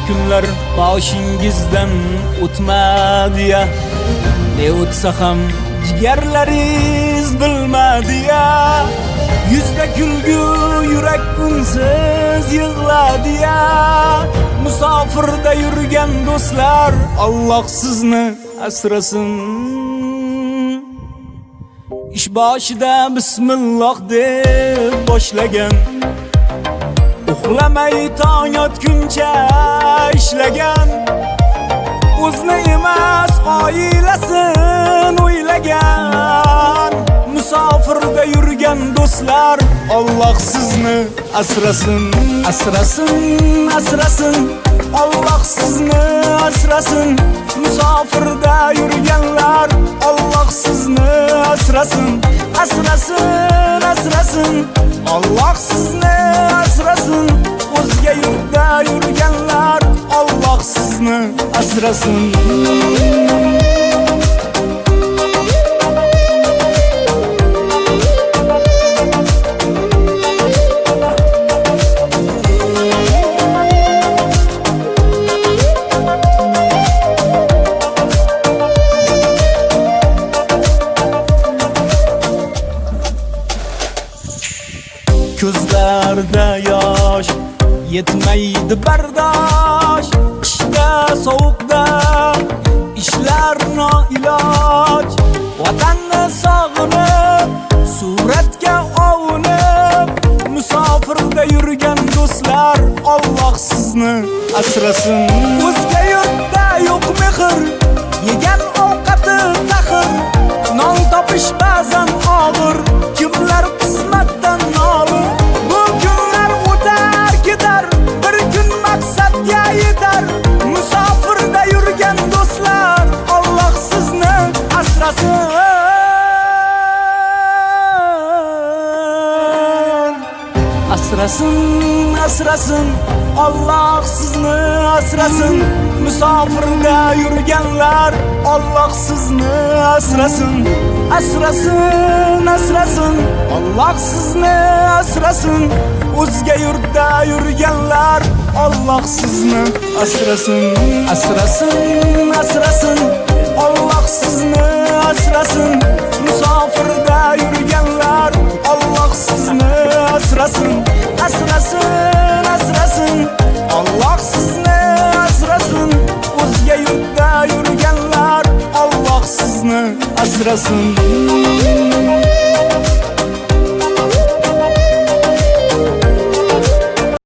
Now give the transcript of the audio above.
kunlar boshingizdan o'tmadi-ya, ne o'tsa ham jigarlaringiz bilmadi-ya. Yuzda kulgu, yurak unsiz yig'ladi-ya. Musofirda yurgan do'stlar, Alloh sizni asrasin. Ish boshida bismillah deb boshlagan, uxlamay tong otguncha ishlagan, o'zini emas oilasin o'ylagan. Musofirda yurgan do'stlar, Alloh sizni asrasin, asrasin, asrasin. Alloh sizni asrasin. Musofirda yurganlar, Alloh sizni asrasin, asrasin, asrasin. Alloh sizni asrasin. O'zga yurtda yurganlar, Alloh sizni asrasin. Ko'zlarda yosh, yetmaydi bardosh. Qishda, sovuqda ishlar noiloj. Vatanni sog'inib, suratga ovunib, musofirda yurgan do'stlar, Alloh sizni asrasin. O'zga yurtda yo'q mehr, yegan ovqati taxir. Non topish ba'zan og'ir, kimlar qismatdan nolir. Bu kunlar o'tar ketar, bir kun maqsadga yetar. Musofirda yurgan do'stlar, Alloh sizni asrasin. Asrasin, asrasin. Alloh sizni asrasin. Musofirda yurganlar, Alloh sizni asrasin. Asrasin, asrasin. Alloh sizni asrasin. O'zga yurtda yurganlar, Alloh sizni asrasin. Asrasin, asrasin. Alloh sizni asrasin. Musofirda yurganlar, Alloh sizni asrasin. Asrasin, asrasin. Alloh sizni asrasin. O'zga yurtda yurganlar, Alloh sizni asrasin.